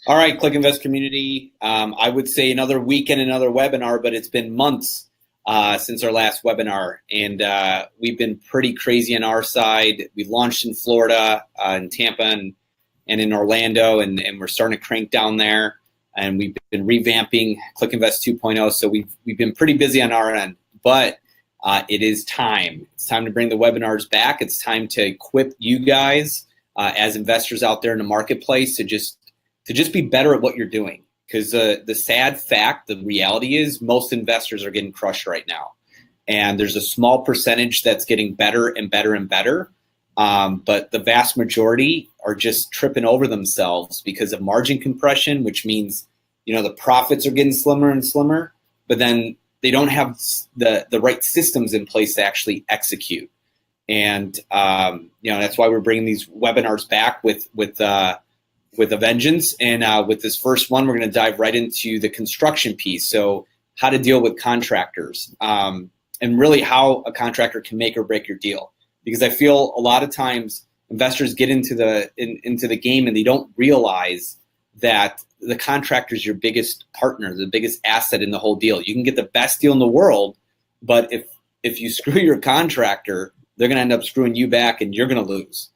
All right, Click Invest community. I would say another week and another webinar, but it's been months since our last webinar, and we've been pretty crazy on our side. We launched in Florida, in Tampa, and in Orlando, and we're starting to crank down there. And we've been revamping Click Invest 2.0, so we've been pretty busy on our end. But it is time. It's time to bring the webinars back. It's time to equip you guys as investors out there in the marketplace to just be better at what you're doing. Because the sad fact, the reality is most investors are getting crushed right now. And there's a small percentage that's getting better and better and better. But the vast majority are just tripping over themselves because of margin compression, which means, the profits are getting slimmer and slimmer, but then they don't have the right systems in place to actually execute. And, that's why we're bringing these webinars back with a vengeance. And with this first one, we're going to dive right into the construction piece. So how to deal with contractors, and really how a contractor can make or break your deal. Because I feel a lot of times investors get into the game and they don't realize that the contractor is your biggest partner, the biggest asset in the whole deal. You can get the best deal in the world, but if you screw your contractor, they're going to end up screwing you back and you're going to lose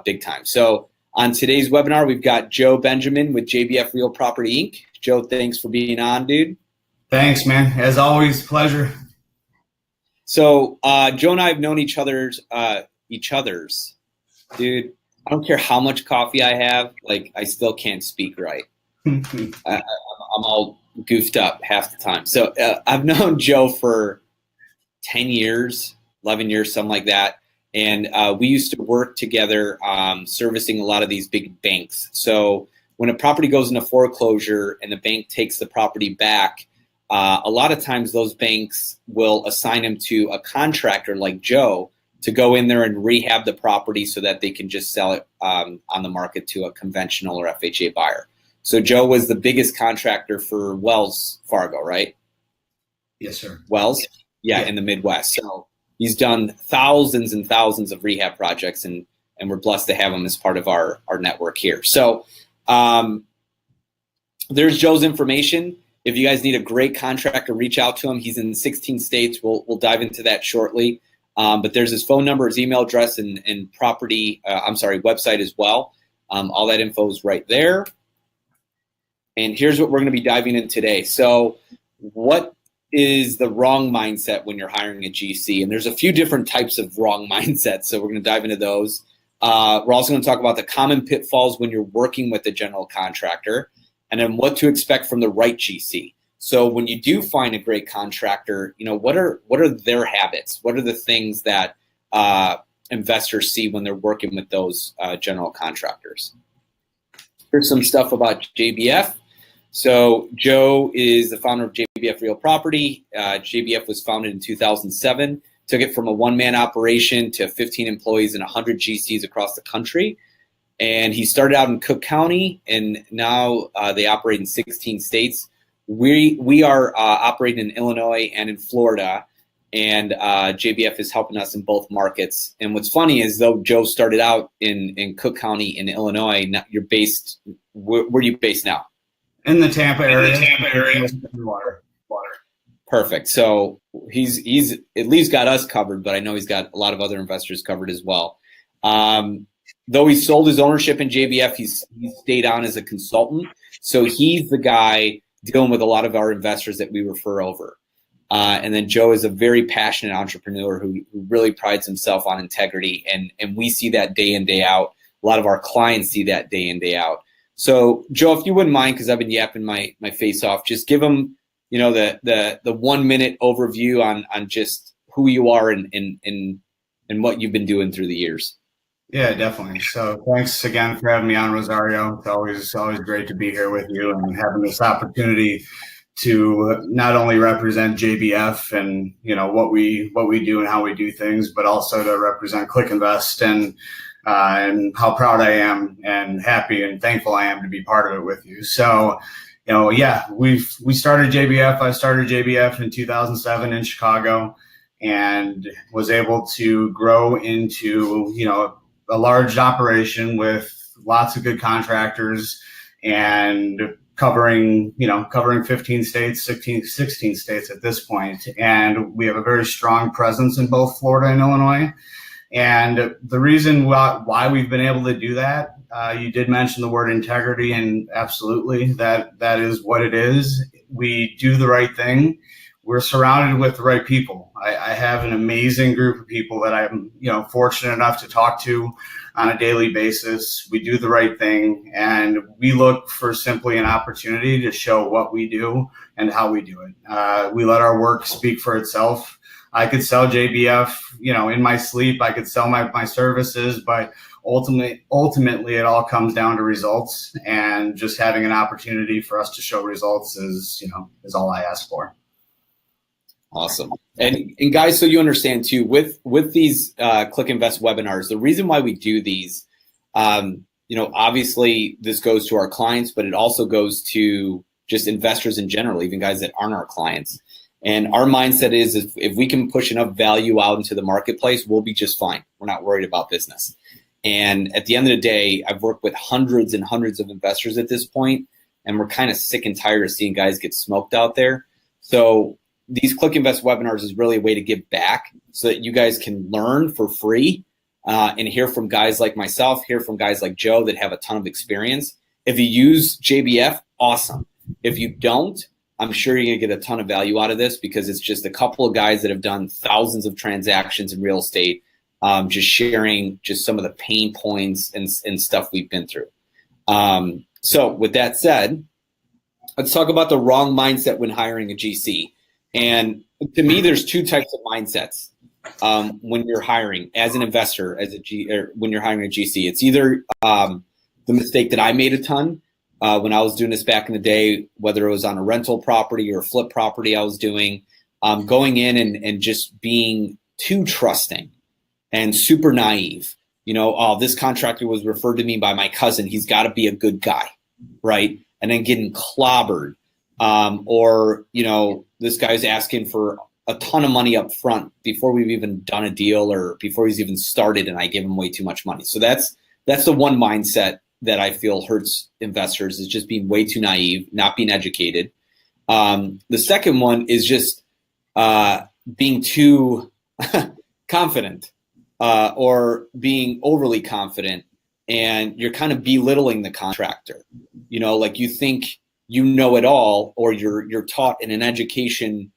big time. So on today's webinar, we've got Joe Benjamin with JBF Real Property, Inc. Joe, thanks for being on, dude. Thanks, man. As always, pleasure. So Joe and I have known each other's, dude. I don't care how much coffee I have, I still can't speak right. I'm all goofed up half the time. So I've known Joe for 10 years, 11 years, something like that. And we used to work together servicing a lot of these big banks. So when a property goes into foreclosure and the bank takes the property back, a lot of times those banks will assign him to a contractor like Joe to go in there and rehab the property so that they can just sell it on the market to a conventional or FHA buyer. So Joe was the biggest contractor for Wells Fargo, right? Yes, sir. Wells? Yeah, in the Midwest. So he's done thousands and thousands of rehab projects, and we're blessed to have him as part of our network here. So there's Joe's information. If you guys need a great contractor, reach out to him. He's in 16 states. We'll dive into that shortly. But there's his phone number, his email address, and website as well. All that info is right there. And here's what we're going to be diving in today. So what is the wrong mindset when you're hiring a GC? And there's a few different types of wrong mindsets. So we're going to dive into those. We're also going to talk about the common pitfalls when you're working with a general contractor, and then what to expect from the right GC. So when you do find a great contractor, what are their habits? What are the things that investors see when they're working with those general contractors? Here's some stuff about JBF. So Joe is the founder of JBF Real Property. JBF was founded in 2007. Took it from a one-man operation to 15 employees and 100 GCs across the country. And he started out in Cook County, and now they operate in 16 states. We are operating in Illinois and in Florida, and JBF is helping us in both markets. And what's funny is, though Joe started out in Cook County in Illinois, now you're based. Where are you based now? In the Tampa area. Water. Perfect. So he's at least got us covered, but I know he's got a lot of other investors covered as well. Though he sold his ownership in JBF, he's stayed on as a consultant. So he's the guy dealing with a lot of our investors that we refer over. And then Joe is a very passionate entrepreneur who really prides himself on integrity. And we see that day in, day out. A lot of our clients see that day in, day out. So Joe, if you wouldn't mind, because I've been yapping my face off, just give them, the 1 minute overview on just who you are and what you've been doing through the years. Yeah, definitely. So thanks again for having me on, Rosario. It's always great to be here with you and having this opportunity to not only represent JBF and what we do and how we do things, but also to represent Click Invest and how proud I am and happy and thankful I am to be part of it with you. So, we started JBF. I started JBF in 2007 in Chicago, and was able to grow into a large operation with lots of good contractors and covering 15 states, 16 states at this point. And we have a very strong presence in both Florida and Illinois. And the reason why we've been able to do that, you did mention the word integrity, and absolutely that is what it is. We do the right thing. We're surrounded with the right people. I have an amazing group of people that I'm, fortunate enough to talk to on a daily basis. We do the right thing, and we look for simply an opportunity to show what we do and how we do it. We let our work speak for itself. I could sell JBF, in my sleep. I could sell my services, but ultimately it all comes down to results, and just having an opportunity for us to show results is all I ask for. Awesome. And guys, so you understand too, with these Click Invest webinars, the reason why we do these, obviously this goes to our clients, but it also goes to just investors in general, even guys that aren't our clients. And our mindset is if we can push enough value out into the marketplace, we'll be just fine. We're not worried about business. And at the end of the day, I've worked with hundreds and hundreds of investors at this point, and we're kind of sick and tired of seeing guys get smoked out there. So these Click Invest webinars is really a way to give back so that you guys can learn for free and hear from guys like myself, hear from guys like Joe that have a ton of experience. If you use JBF, awesome. If you don't, I'm sure you're going to get a ton of value out of this, because it's just a couple of guys that have done thousands of transactions in real estate, just sharing just some of the pain points and stuff we've been through. So with that said, let's talk about the wrong mindset when hiring a GC. And to me, there's two types of mindsets when you're hiring as an investor, or when you're hiring a GC. It's either the mistake that I made a ton when I was doing this back in the day, whether it was on a rental property or a flip property I was doing, going in and just being too trusting and super naive. This contractor was referred to me by my cousin. He's got to be a good guy, right? And then getting clobbered. Or this guy's asking for a ton of money up front before we've even done a deal or before he's even started, and I give him way too much money. So that's the one mindset that I feel hurts investors, is just being way too naive, not being educated. The second one is just being too confident or being overly confident, and you're kind of belittling the contractor. Like you think you know it all, or you're taught in an education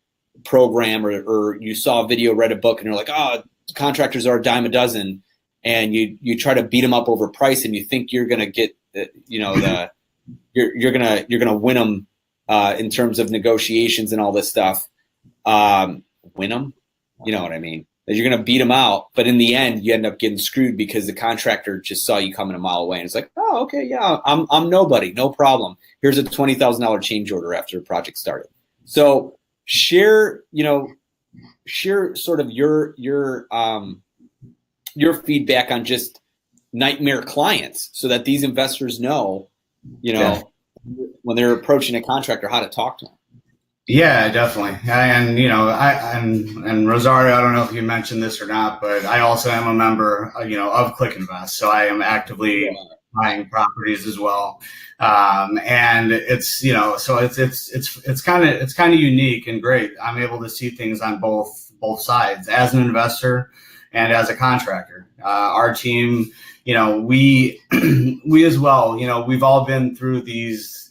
program, or you saw a video, read a book, and you're like, oh, contractors are a dime a dozen, and you try to beat them up over price, and you think you're gonna get you're gonna win them in terms of negotiations and all this stuff. Win them, you know what I mean? That you're gonna beat them out, but in the end, you end up getting screwed because the contractor just saw you coming a mile away, and it's like, oh, okay, yeah, I'm nobody, no problem. Here's a $20,000 change order after the project started. So share sort of your feedback on just nightmare clients, so that these investors know, when they're approaching a contractor, how to talk to them. Yeah, definitely. And Rosario, I don't know if you mentioned this or not, but I also am a member, of Click Invest. So I am actively buying properties as well. And it's, so it's kind of unique and great. I'm able to see things on both sides as an investor and as a contractor. Our team, we as well, we've all been through these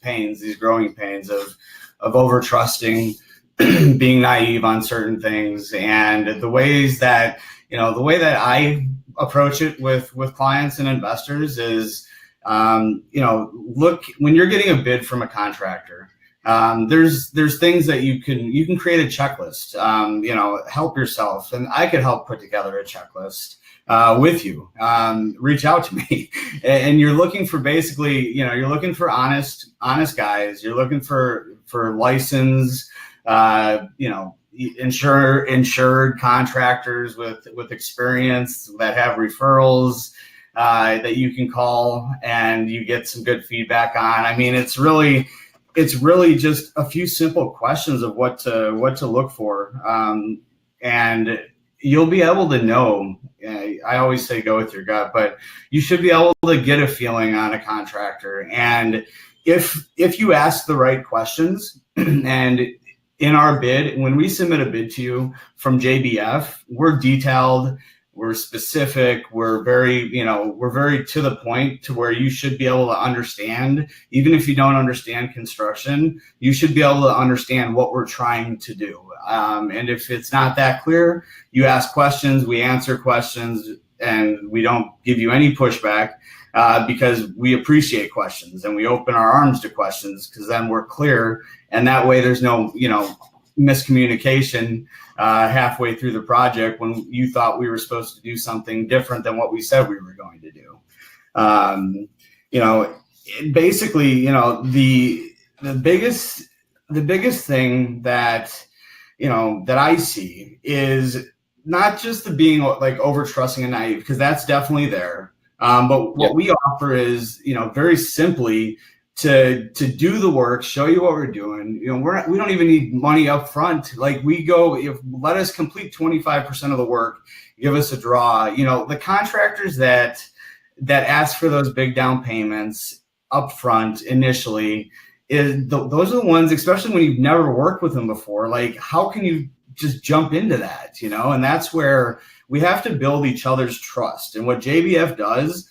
pains, these growing pains of over trusting, being naive on certain things. And the way that I approach it with clients and investors is, look, when you're getting a bid from a contractor, there's things that you can create a checklist, help yourself. And I could help put together a checklist with you. Reach out to me. And you're looking for basically, you're looking for honest guys. You're looking for licensed, insured contractors with experience that have referrals that you can call and you get some good feedback on. I mean, it's really just a few simple questions of what to look for. And you'll be able to know. I always say go with your gut, but you should be able to get a feeling on a contractor. And if you ask the right questions, and in our bid, when we submit a bid to you from JBF, we're detailed, we're specific, we're very to the point to where you should be able to understand. Even if you don't understand construction, you should be able to understand what we're trying to do. And if it's not that clear, you ask questions, we answer questions, and we don't give you any pushback, because we appreciate questions and we open our arms to questions, because then we're clear, and that way there's no miscommunication halfway through the project when you thought we were supposed to do something different than what we said we were going to do. Basically, the biggest thing that that I see is not just the being like over trusting and naive, because that's definitely there. But what we offer is, very simply to do the work, show you what we're doing. We don't even need money up front. Like let us complete 25% of the work, give us a draw. The contractors that ask for those big down payments up front initially, those are the ones, especially when you've never worked with them before. Like, how can you just jump into that? And that's where we have to build each other's trust. And what JBF does,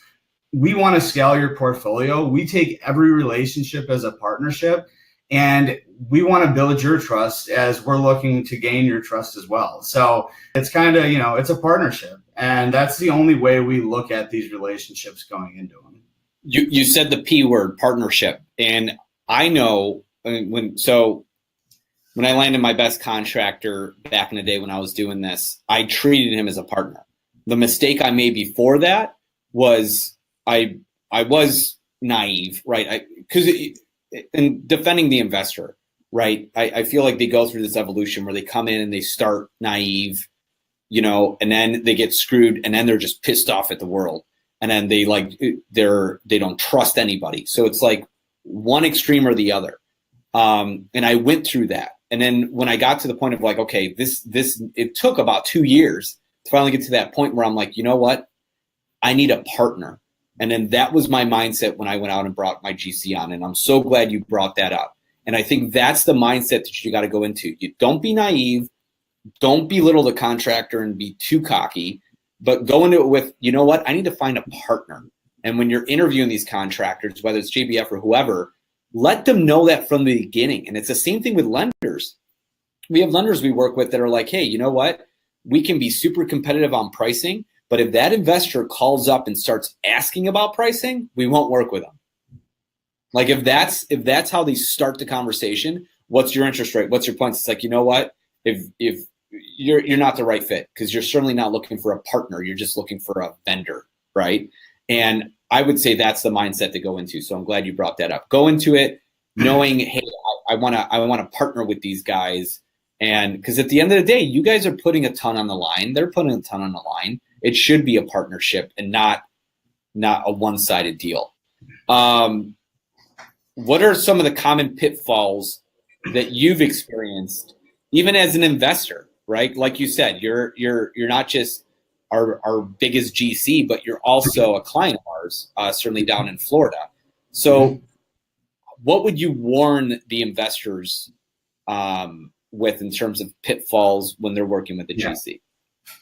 we want to scale your portfolio. We take every relationship as a partnership, and we want to build your trust as we're looking to gain your trust as well. So it's kind of, it's a partnership, and that's the only way we look at these relationships going into them. You said the P word, partnership. And I know when I landed my best contractor back in the day when I was doing this, I treated him as a partner. The mistake I made before that was I was naive, right? Because in defending the investor, right? I feel like they go through this evolution where they come in and they start naive, and then they get screwed, and then they're just pissed off at the world, and then they don't trust anybody. So it's like one extreme or the other. And I went through that. And then when I got to the point of like, okay, it took about 2 years to finally get to that point where I'm like, you know what? I need a partner. And then that was my mindset when I went out and brought my GC on. And I'm so glad you brought that up. And I think that's the mindset that you got to go into. You don't be naive. Don't belittle the contractor and be too cocky, but go into it with, you know what? I need to find a partner. And when you're interviewing these contractors, whether it's JBF or whoever, let them know that from the beginning. And it's the same thing with lenders. We have lenders we work with that are like, hey, you know what? We can be super competitive on pricing, but if that investor calls up and starts asking about pricing, we won't work with them. Like if that's how they start the conversation, what's your interest rate? What's your points? It's like, you know what? If you're not the right fit, because you're certainly not looking for a partner. You're just looking for a vendor, right? And I would say that's the mindset to go into. So I'm glad you brought that up. Go into it knowing, hey, I want to partner with these guys. And because at the end of the day, you guys are putting a ton on the line. They're putting a ton on the line. It should be a partnership and not a one-sided deal. What are some of the common pitfalls that you've experienced, even as an investor, right? Like you said, you're not just our biggest GC, but you're also a client of ours, certainly down in Florida. So what would you warn the investors with in terms of pitfalls when they're working with the GC?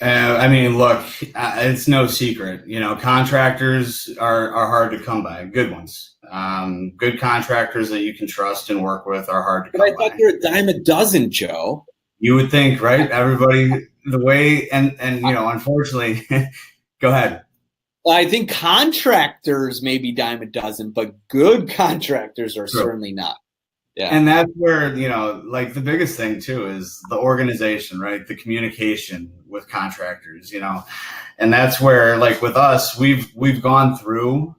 Look, it's no secret. Contractors are hard to come by. Good ones, good contractors that you can trust and work with are hard to come by. But I thought they're a dime a dozen, Joe. You would think, right? Everybody, the way, and unfortunately, go ahead. I think contractors may be dime a dozen, but good contractors are certainly not. Yeah. And that's where, like the biggest thing too is the organization, right? The communication with contractors, and that's where, like with us, we've gone through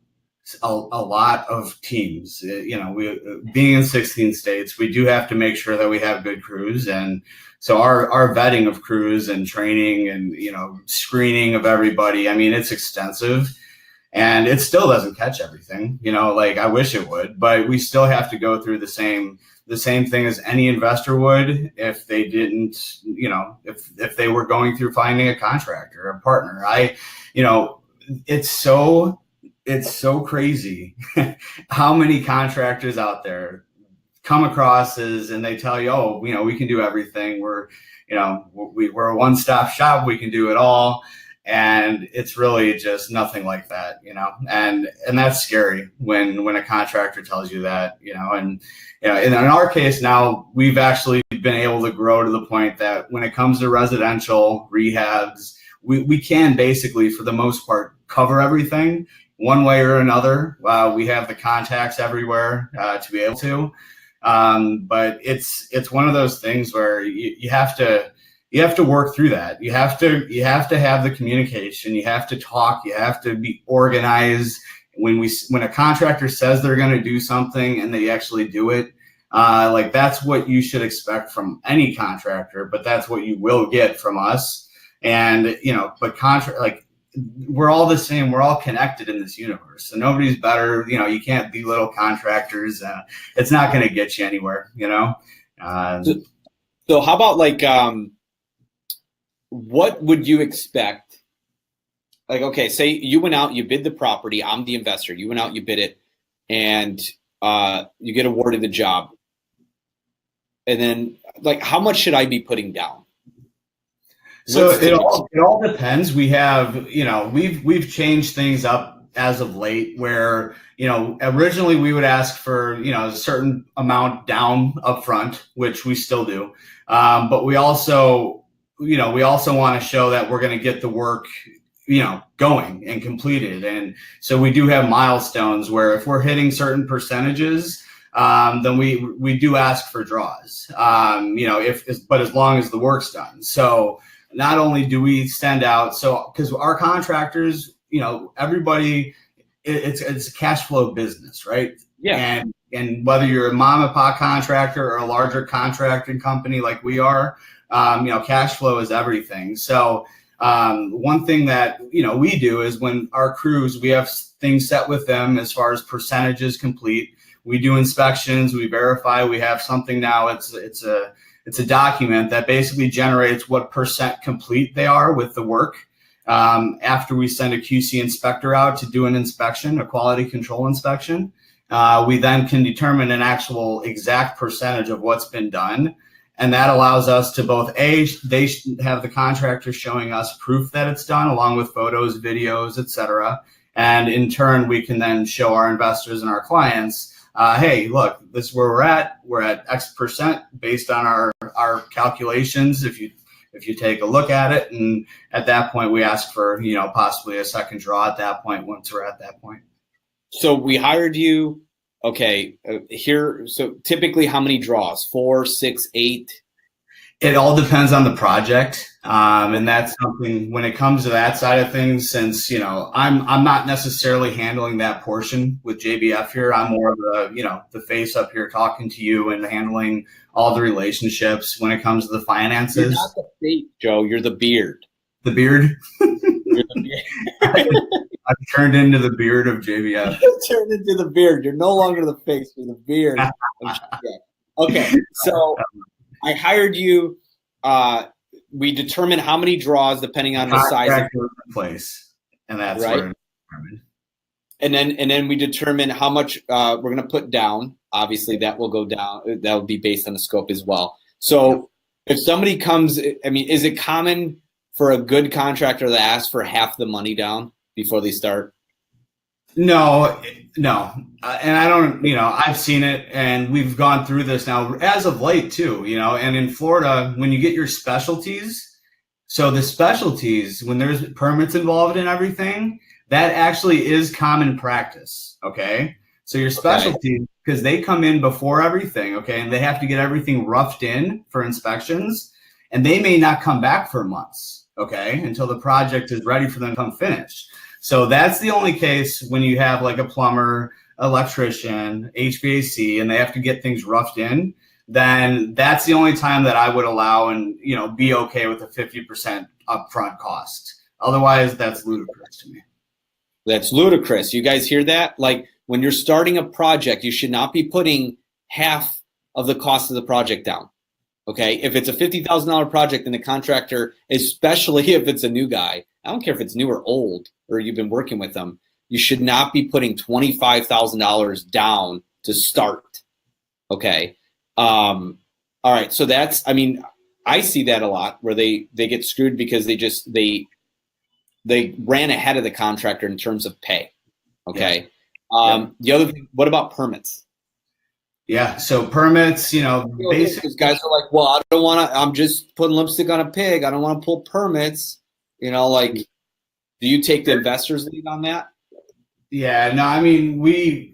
a lot of teams. We being in 16 states, we do have to make sure that we have good crews. And so our vetting of crews and training and, screening of everybody, it's extensive. And it still doesn't catch everything, like I wish it would, but we still have to go through the same thing as any investor would if they didn't, if they were going through finding a contractor, a partner. It's so crazy how many contractors out there come across and they tell you, oh, we can do everything. We're a one-stop shop. We can do it all. And it's really just nothing like that, and that's scary when a contractor tells you that, and in our case now, we've actually been able to grow to the point that when it comes to residential rehabs, we can basically, for the most part, cover everything one way or another. We have the contacts everywhere to be able to, but it's one of those things where you have to work through that. You have to have the communication. You have to talk. You have to be organized. When a contractor says they're going to do something and they actually do it, like that's what you should expect from any contractor. But that's what you will get from us. And but we're all the same. We're all connected in this universe. So nobody's better. You can't belittle contractors. It's not going to get you anywhere. So how about what would you expect? Like, okay, say you went out, you bid the property. I'm the investor. You went out, you bid it, and you get awarded the job. And then, how much should I be putting down? So it all depends. We have, we've changed things up as of late where, originally we would ask for, a certain amount down up front, which we still do. But we also want to show that we're going to get the work, going and completed. And so we do have milestones where if we're hitting certain percentages, then we do ask for draws, but as long as the work's done. So not only do we send out, because our contractors, everybody, it's a cash flow business, right? Yeah. And whether you're a mom and pop contractor or a larger contracting company like we are, cash flow is everything. So one thing that, we do is when our crews, we have things set with them as far as percentages complete. We do inspections, we verify. We have something now. It's a document that basically generates what percent complete they are with the work. After we send a QC inspector out to do an inspection, a quality control inspection, we then can determine an actual exact percentage of what's been done. And that allows us to both, they have the contractor showing us proof that it's done along with photos, videos, et cetera. And in turn, we can then show our investors and our clients, hey, look, this is where we're at. We're at X percent based on our calculations. If you take a look at it, and at that point, we ask for, possibly a second draw at that point once we're at that point. So we hired you. Okay, so typically how many draws? 4, 6, 8? It all depends on the project. And that's something when it comes to that side of things, since, I'm not necessarily handling that portion with JBF here. I'm more of the face up here talking to you and handling all the relationships when it comes to the finances. You're not the face, Joe. You're the beard. The beard? You're the beard. I've turned into the beard of JBF. You turned into the beard. You're no longer the face. You're the beard. Okay, so I hired you. We determine how many draws depending on the size of the place, and that's right. Where and then we determine how much we're going to put down. Obviously, that will go down. That will be based on the scope as well. So, if somebody comes, is it common for a good contractor to ask for half the money down before they start? No. And I don't, I've seen it and we've gone through this now as of late too, and in Florida, when you get your specialties, so the specialties, when there's permits involved in everything, that actually is common practice. Okay. So your specialties, because they come in before everything. Okay. And they have to get everything roughed in for inspections, and they may not come back for months. Okay. Until the project is ready for them to come finish. So that's the only case when you have like a plumber, electrician, HVAC, and they have to get things roughed in, then that's the only time that I would allow and, be okay with a 50% upfront cost. Otherwise, that's ludicrous to me. That's ludicrous. You guys hear that? Like, when you're starting a project, you should not be putting half of the cost of the project down. Okay. If it's a $50,000 project and the contractor, especially if it's a new guy, I don't care if it's new or old or you've been working with them, you should not be putting $25,000 down to start. Okay. All right. So that's, I mean, I see that a lot where they get screwed because they ran ahead of the contractor in terms of pay. Okay. Yeah. The other thing, what about permits? Yeah. So permits, basically guys are like, well, I don't want to, I'm just putting lipstick on a pig. I don't want to pull permits. Like, do you take the investor's lead on that? Yeah, no, I mean, we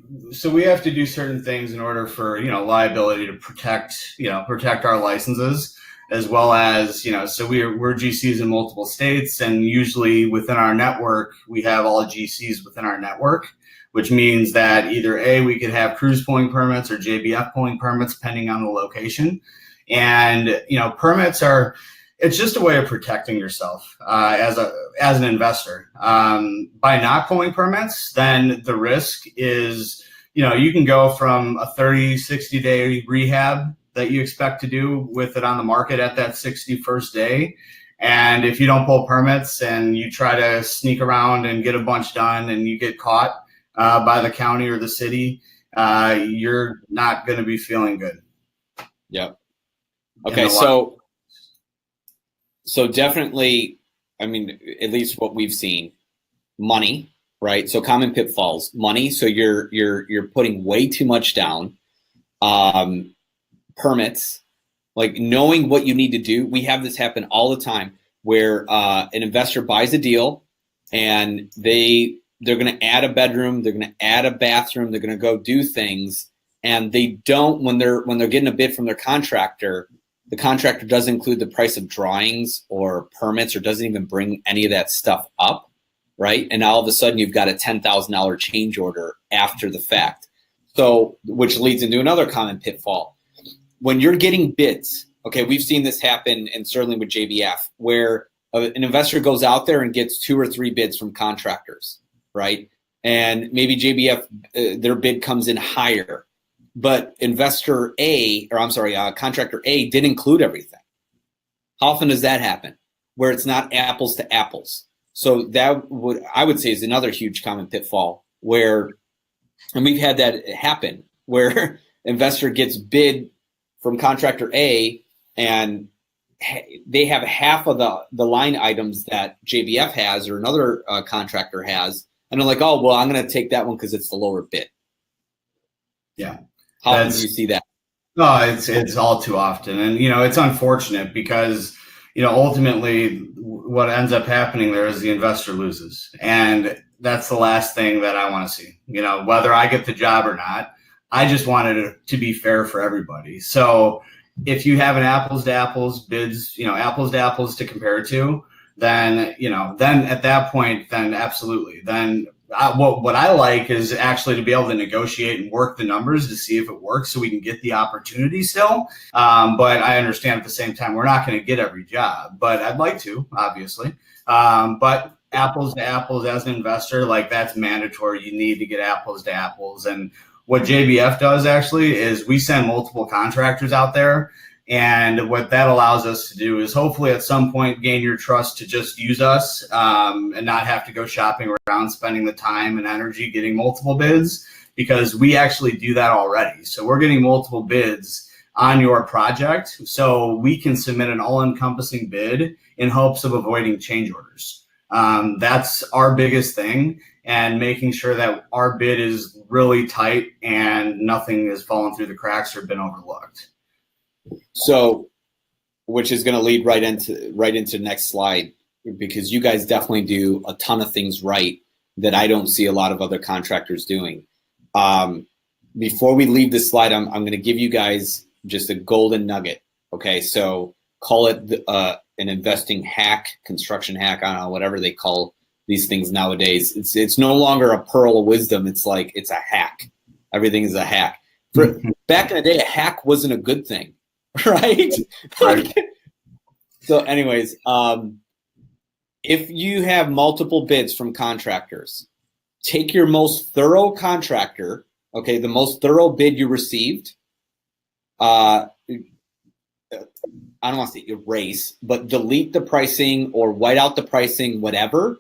have to do certain things in order for, liability to protect our licenses, as well as, so we're GCs in multiple states, and usually within our network, we have all GCs within our network, which means that either A, we could have cruise pulling permits or JBF pulling permits, depending on the location. And, permits it's just a way of protecting yourself as an investor. By not pulling permits, then the risk is, you can go from a 30, 60-day rehab that you expect to do with it on the market at that 61st day. And if you don't pull permits and you try to sneak around and get a bunch done and you get caught by the county or the city, you're not going to be feeling good. Yep. Okay, so definitely, I mean, at least what we've seen, money, right? So common pitfalls, money. So you're putting way too much down. Permits, like knowing what you need to do. We have this happen all the time where an investor buys a deal and they're going to add a bedroom, they're going to add a bathroom, they're going to go do things, and they don't, when they're getting a bid from their contractor, the contractor doesn't include the price of drawings or permits or doesn't even bring any of that stuff up, right? And all of a sudden you've got a $10,000 change order after the fact. So, which leads into another common pitfall. When you're getting bids, okay, we've seen this happen, and certainly with JBF, where an investor goes out there and gets 2 or 3 bids from contractors, right? And maybe JBF, their bid comes in higher, but contractor A did include everything. How often does that happen? Where it's not apples to apples. So I would say is another huge common pitfall where, and we've had that happen, where investor gets bid from contractor A and they have half of the line items that JBF has or another contractor has. And they're like, oh, well, I'm going to take that one because it's the lower bid. Yeah. How often do you see that? No, it's all too often. And, it's unfortunate because, ultimately what ends up happening there is the investor loses. And that's the last thing that I want to see, whether I get the job or not. I just wanted it to be fair for everybody. So if you have an apples to apples bids, apples to apples to compare to, then, then at that point, then absolutely. Then what I like is actually to be able to negotiate and work the numbers to see if it works so we can get the opportunity still. But I understand at the same time, we're not going to get every job, but I'd like to, obviously. But apples to apples as an investor, like that's mandatory. You need to get apples to apples. And what JBF does actually is we send multiple contractors out there. And what that allows us to do is hopefully at some point gain your trust to just use us and not have to go shopping around, spending the time and energy getting multiple bids, because we actually do that already. So we're getting multiple bids on your project so we can submit an all-encompassing bid in hopes of avoiding change orders. That's our biggest thing, and making sure that our bid is really tight and nothing has fallen through the cracks or been overlooked. So, which is going to lead right into the next slide, because you guys definitely do a ton of things right that I don't see a lot of other contractors doing. Before we leave this slide, I'm going to give you guys just a golden nugget. Okay, so call it an investing hack, construction hack, I don't know, whatever they call these things nowadays. It's no longer a pearl of wisdom. It's like it's a hack. Everything is a hack. Back in the day, a hack wasn't a good thing. Right? So anyways, if you have multiple bids from contractors take your most thorough contractor, okay, the most thorough bid you received. I don't want to say erase, but delete the pricing or white out the pricing, whatever,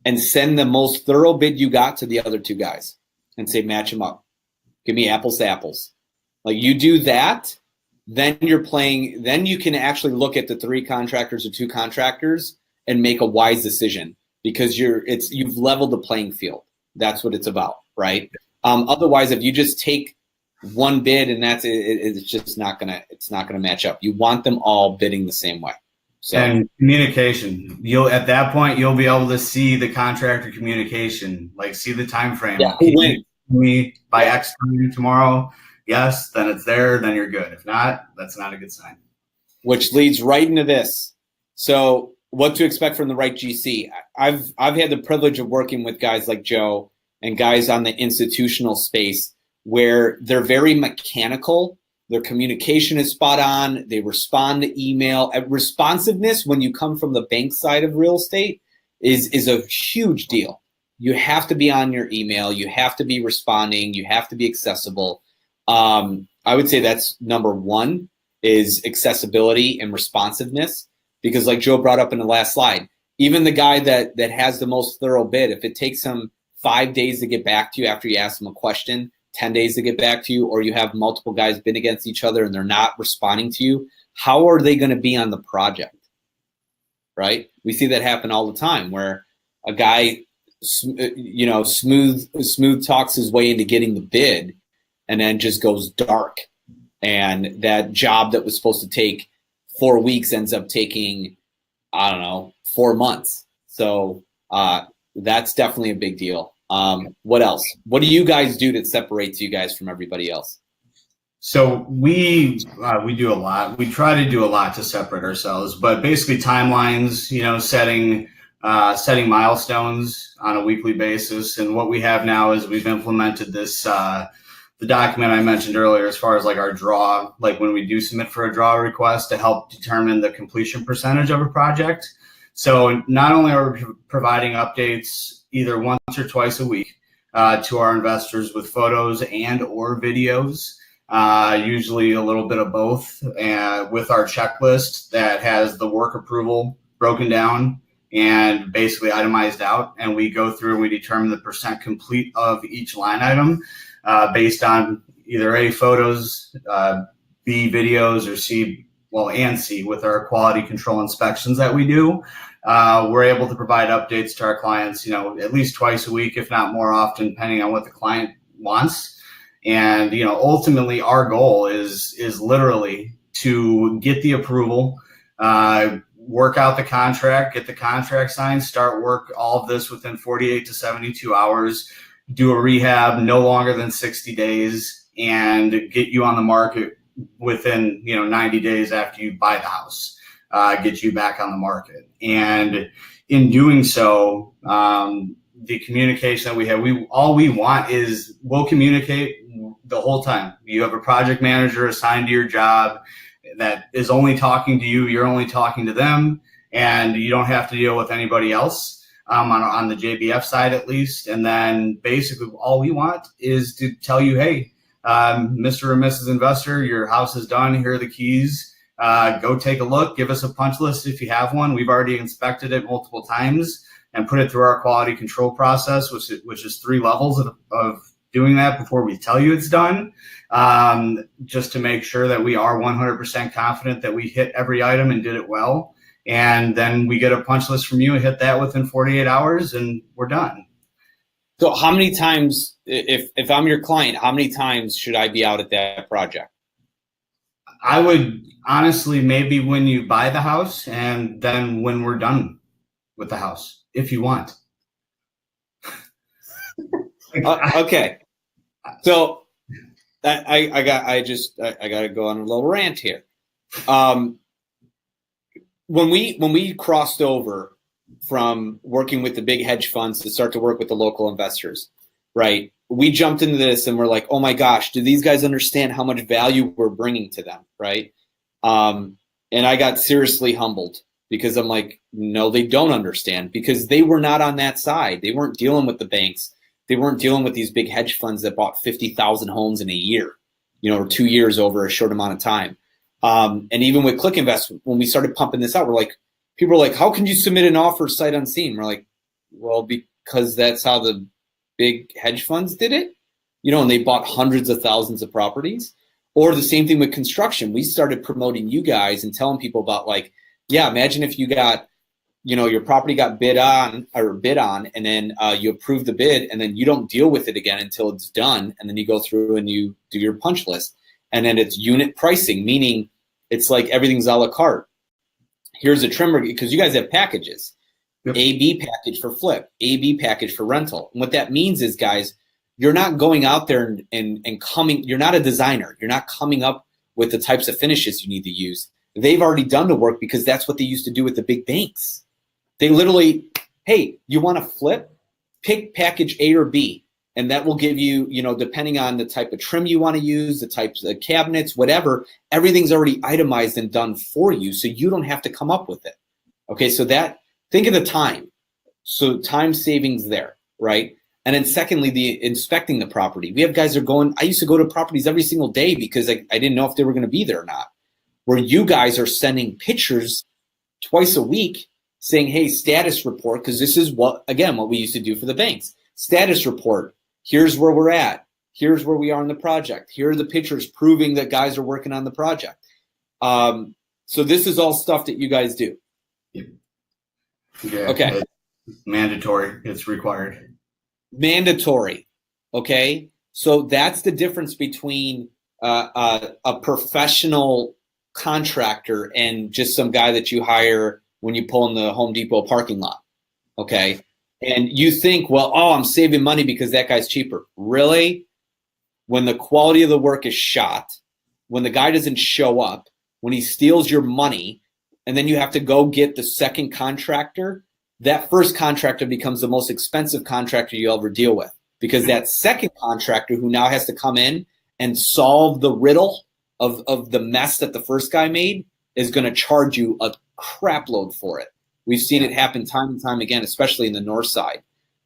and send the most thorough bid you got to the other two guys and say, match them up. Give me apples to apples. Like, you do that, then you're playing, then you can actually look at the 3 contractors or 2 contractors and make a wise decision, because you've leveled the playing field. That's what it's about, right? Otherwise, if you just take one bid and that's it, it's just not gonna match up. You want them all bidding the same way. So, and communication, at that point you'll be able to see the contractor communication, like see the time frame. Yeah, me by X time tomorrow. Yes, then it's there. Then you're good. If not, that's not a good sign. Which leads right into this. So, what to expect from the right GC? I've had the privilege of working with guys like Joe and guys on the institutional space where they're very mechanical. Their communication is spot on. They respond to email. Responsiveness, when you come from the bank side of real estate, is a huge deal. You have to be on your email. You have to be responding. You have to be accessible. I would say that's number one, is accessibility and responsiveness. Because like Joe brought up in the last slide, even the guy that has the most thorough bid, if it takes him 5 days to get back to you after you ask them a question, 10 days to get back to you, or you have multiple guys bid against each other and they're not responding to you, how are they going to be on the project, right? We see that happen all the time, where a guy, smooth talks his way into getting the bid and then just goes dark. And that job that was supposed to take 4 weeks ends up taking, 4 months. So that's definitely a big deal. What else? What do you guys do that separates you guys from everybody else? So we do a lot. We try to do a lot to separate ourselves, but basically timelines, setting milestones on a weekly basis. And what we have now is we've implemented this, the document I mentioned earlier, as far as like our draw, like when we do submit for a draw request, to help determine the completion percentage of a project. So not only are we providing updates either once or twice a week to our investors with photos and or videos, usually a little bit of both, with our checklist that has the work approval broken down and basically itemized out. And we go through and we determine the percent complete of each line item based on either A, photos, B, videos, or C, with our quality control inspections that we do. We're able to provide updates to our clients, at least twice a week, if not more often, depending on what the client wants. And, ultimately our goal is literally to get the approval, work out the contract, get the contract signed, start work, all of this within 48 to 72 hours, do a rehab no longer than 60 days, and get you on the market within 90 days after you buy the house, get you back on the market. And in doing so, the communication that we have, all we want is we'll communicate the whole time. You have a project manager assigned to your job that is only talking to you, you're only talking to them, and you don't have to deal with anybody else. On the JBF side, at least. And then basically all we want is to tell you, hey, Mr. or Mrs. Investor, your house is done. Here are the keys. Go take a look. Give us a punch list if you have one. We've already inspected it multiple times and put it through our quality control process, which is 3 levels of doing that before we tell you it's done, just to make sure that we are 100% confident that we hit every item and did it well. And then we get a punch list from you and hit that within 48 hours and we're done. So how many times, if I'm your client, how many times should I be out at that project? I would honestly, maybe when you buy the house and then when we're done with the house, if you want. Okay. So I got to go on a little rant here. When we crossed over from working with the big hedge funds to start to work with the local investors, right? We jumped into this and we're like, oh my gosh, do these guys understand how much value we're bringing to them, right? And I got seriously humbled because I'm like, no, they don't understand, because they were not on that side. They weren't dealing with the banks. they weren't dealing with these big hedge funds that bought 50,000 homes in a year, or 2 years over a short amount of time. And even with Click Invest, when we started pumping this out, people were like, how can you submit an offer sight unseen? We're like, well, because that's how the big hedge funds did it, and they bought hundreds of thousands of properties. Or the same thing with construction. We started promoting you guys and telling people about imagine if you got, your property got bid on, and then you approve the bid, and then you don't deal with it again until it's done. And then you go through and you do your punch list. And then it's unit pricing, meaning it's like everything's a la carte. Here's a trimmer, because you guys have packages. Yep. A-B package for flip, A-B package for rental. And what that means is, guys, you're not going out there and coming, you're not a designer. You're not coming up with the types of finishes you need to use. They've already done the work, because that's what they used to do with the big banks. They literally, hey, you want to flip? Pick package A or B. And that will give you, depending on the type of trim you want to use, the types of cabinets, whatever, everything's already itemized and done for you, so you don't have to come up with it. Okay, so think of the time. So time savings there, right? And then secondly, the inspecting the property. We have guys that are going, I used to go to properties every single day because I didn't know if they were going to be there or not. Where you guys are sending pictures twice a week saying, hey, status report, because this is what we used to do for the banks. Status report. Here's where we're at. Here's where we are in the project. Here are the pictures proving that guys are working on the project. So this is all stuff that you guys do. Yeah, okay. It's mandatory. It's required. Mandatory. Okay. So that's the difference between a professional contractor and just some guy that you hire when you pull in the Home Depot parking lot. Okay. And you think, well, I'm saving money because that guy's cheaper. Really? When the quality of the work is shot, when the guy doesn't show up, when he steals your money, and then you have to go get the second contractor, that first contractor becomes the most expensive contractor you'll ever deal with, because that second contractor who now has to come in and solve the riddle of the mess that the first guy made is going to charge you a crap load for it. We've seen it happen time and time again, especially in the north side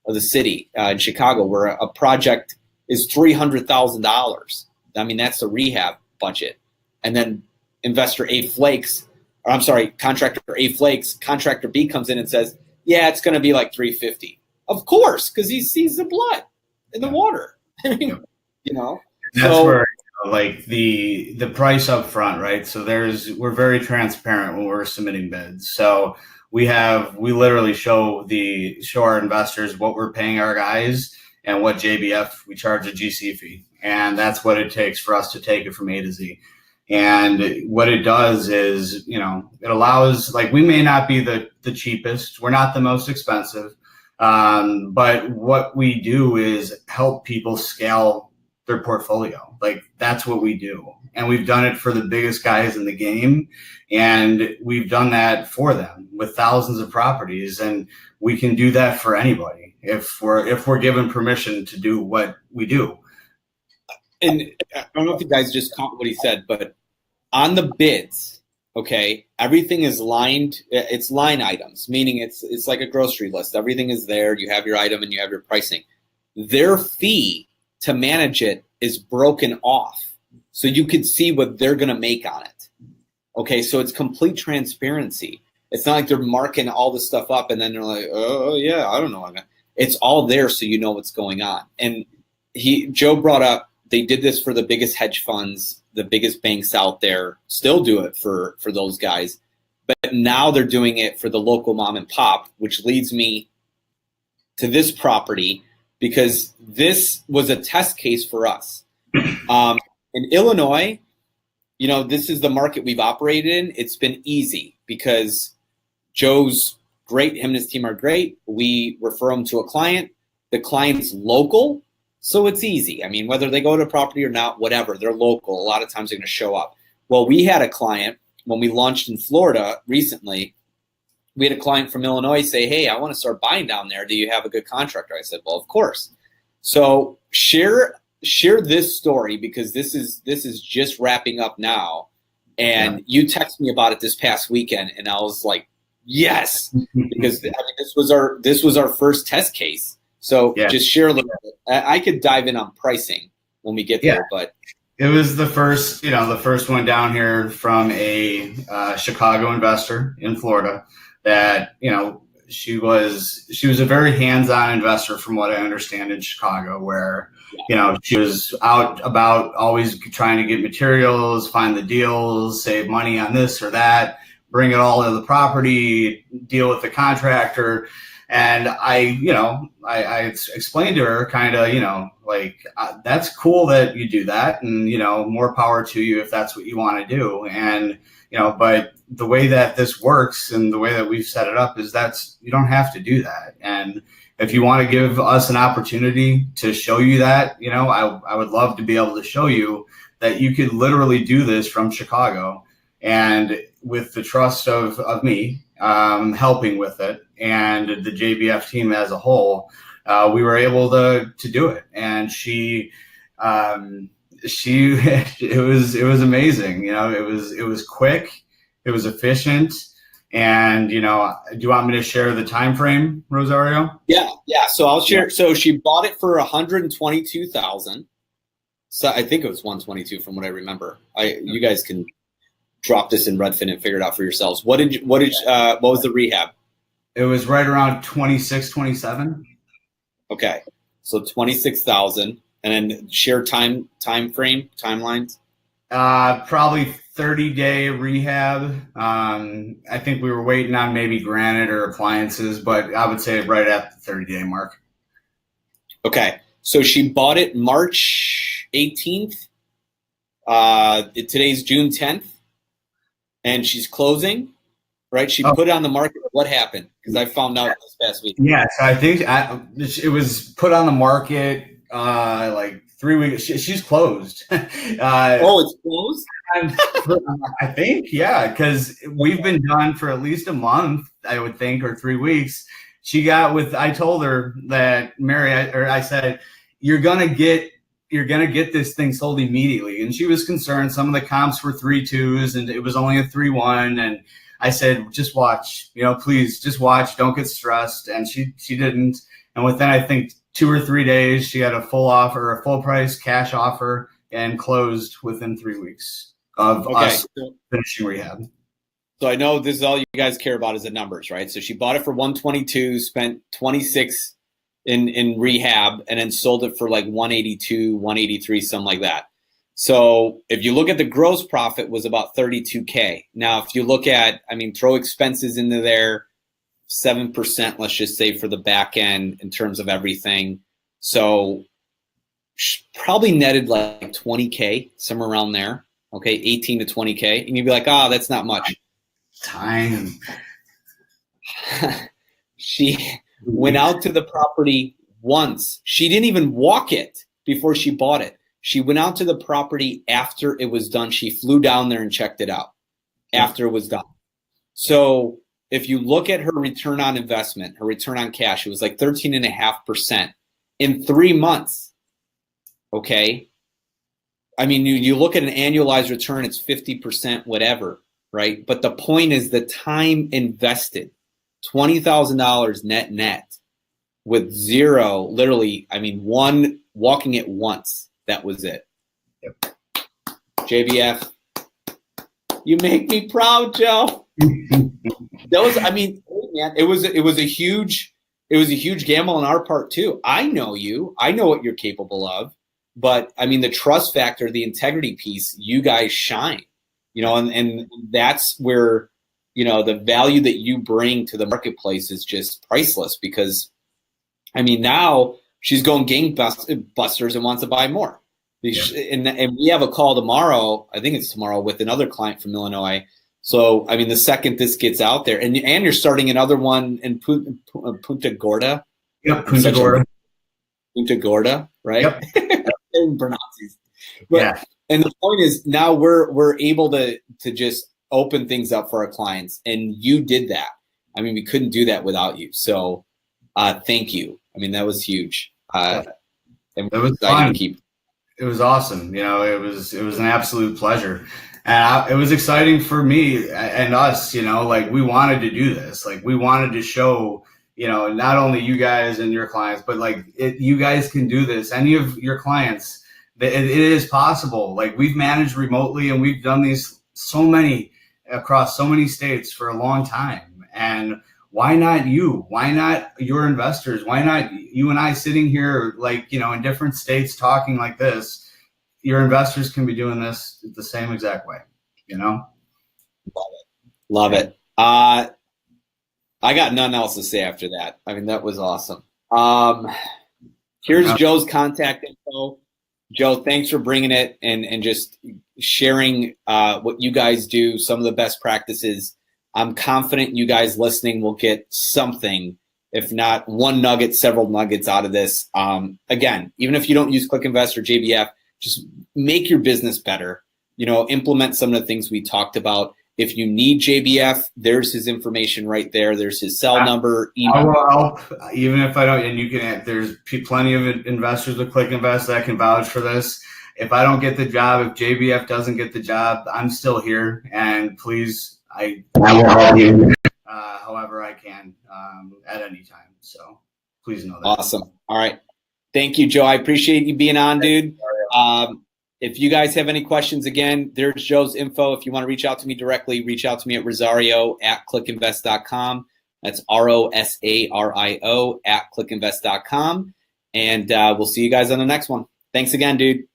of the city, in Chicago, where a project is $300,000. I mean, that's the rehab budget. And then contractor A flakes, contractor B comes in and says, yeah, it's going to be like $350. Of course, because he sees the blood in the water. I mean, That's where the price up front, right? So we're very transparent when we're submitting bids. So we literally show our investors what we're paying our guys and what JBF, we charge a GC fee. And that's what it takes for us to take it from A to Z. And what it does is, it allows, we may not be the cheapest. We're not the most expensive. But what we do is help people scale their portfolio. That's what we do. And we've done it for the biggest guys in the game. And we've done that for them with thousands of properties. And we can do that for anybody if we're given permission to do what we do. And I don't know if you guys just caught what he said, but on the bids, okay, everything is lined. It's line items, meaning it's like a grocery list. Everything is there. You have your item and you have your pricing. Their fee to manage it is broken off, so you can see what they're going to make on it. Okay, so it's complete transparency. It's not like they're marking all this stuff up and then they're like, oh yeah, I don't know. It's all there, so you know what's going on. And Joe brought up, they did this for the biggest hedge funds, the biggest banks out there, still do it for those guys. But now they're doing it for the local mom and pop, which leads me to this property, because this was a test case for us. In Illinois, this is the market we've operated in. It's been easy because Joe's great. Him and his team are great. We refer them to a client. The client's local, so it's easy. I mean, whether they go to a property or not, whatever, they're local. A lot of times they're going to show up. Well, we had a client when we launched in Florida recently. We had a client from Illinois say, hey, I want to start buying down there. Do you have a good contractor? I said, well, of course. So share this story, because this is just wrapping up now. And you texted me about it this past weekend, and I was like, yes, because this was our first test case. So Yeah. just share a little bit. I could dive in on pricing when we get there, but it was the first one down here from a Chicago investor in Florida that, she was a very hands-on investor from what I understand in Chicago, where, she was out about always trying to get materials, find the deals, save money on this or that, bring it all to the property, deal with the contractor. And I explained to her kind of, that's cool that you do that, and, more power to you if that's what you want to do. And, but the way that this works and the way that we've set it up is you don't have to do that. And if you want to give us an opportunity to show you that, I would love to be able to show you that you could literally do this from Chicago, and with the trust of me helping with it and the JBF team as a whole, we were able to do it. And it was amazing. It was quick, it was efficient. And, do you want me to share the time frame, Rosario? Yeah. So I'll share. So she bought it for $122,000. So I think it was 122 from what I remember. You guys can drop this in Redfin and figure it out for yourselves. What was the rehab? It was right around 26, 27. Okay. So 26,000, and then share time frame, timelines. Probably 30-day rehab. I think we were waiting on maybe granite or appliances, but I would say right at the 30-day mark. Okay. So she bought it March 18th. Today's June 10th, and she's closing, right? She put it on the market. What happened? Because I found out this past week. Yeah, so I think it was put on the market like 3 weeks. She's closed. It's closed? I think, yeah, because we've been done for at least a month, I would think, or 3 weeks. I told her that, Mary, I said, you're gonna get this thing sold immediately. And she was concerned. Some of the comps were 3.2s and it was only a 3.1. And I said, just watch, please just watch. Don't get stressed. And she didn't. And within, I think, 2 or 3 days, she had a full price cash offer and closed within 3 weeks of us finishing rehab. So I know this is all you guys care about is the numbers, right? So she bought it for 122, spent 26 in rehab, and then sold it for like 182, 183, something like that. So if you look at the gross profit was about 32K. Now, if you look at, throw expenses into there, 7%, let's just say, for the back end in terms of everything. So probably netted like 20K, somewhere around there. Okay, 18 to 20K. And you'd be like, that's not much. Time. She went out to the property once. She didn't even walk it before she bought it. She went out to the property after it was done. She flew down there and checked it out after it was done. So if you look at her return on investment, her return on cash, it was like 13.5% in 3 months. Okay. You look at an annualized return, it's 50%, whatever, right? But the point is the time invested, $20,000 net with zero, literally, one walking it once. That was it. Yep. JBF, you make me proud, Joe. That was, man, it was a huge gamble on our part too. I know you. I know what you're capable of. But the trust factor, the integrity piece, you guys shine. And that's where, the value that you bring to the marketplace is just priceless, because now she's going gangbusters and wants to buy more. Yeah. And we have a call tomorrow, I think it's tomorrow, with another client from Illinois. So, the second this gets out there, and you're starting another one in Punta Gorda. Yep, Punta Gorda. Punta Gorda, right? Yep. But, yeah. And the point is, now we're able to just open things up for our clients, and you did that. We couldn't do that without you. So, thank you. That was huge. And it was fun. It was awesome. It was an absolute pleasure. And it was exciting for me and us, we wanted to do this. We wanted to show, not only you guys and your clients, but like you guys can do this. Any of your clients, it is possible. Like we've managed remotely and we've done these across so many states for a long time. And why not you? Why not your investors? Why not you and I sitting here, like, in different states talking like this? Your investors can be doing this the same exact way, Love it. I got nothing else to say after that. I mean, that was awesome. Here's Joe's contact info. Joe, thanks for bringing it and just sharing what you guys do, some of the best practices. I'm confident you guys listening will get something, if not one nugget, several nuggets out of this. Again, even if you don't use ClickInvest or JBF, just make your business better. Implement some of the things we talked about. If you need JBF, there's his information right there. There's his cell number, email. I will help, even if I don't. And you can. There's plenty of investors with ClickInvest that can vouch for this. If I don't get the job, if JBF doesn't get the job, I'm still here. And please, I will help you however I can at any time. So please know that. Awesome. All right. Thank you, Joe. I appreciate you being on, dude. If you guys have any questions, again, there's Joe's info. If you want to reach out to me directly, reach out to me at rosario@clickinvest.com. That's ROSARIO @clickinvest.com. And we'll see you guys on the next one. Thanks again, dude.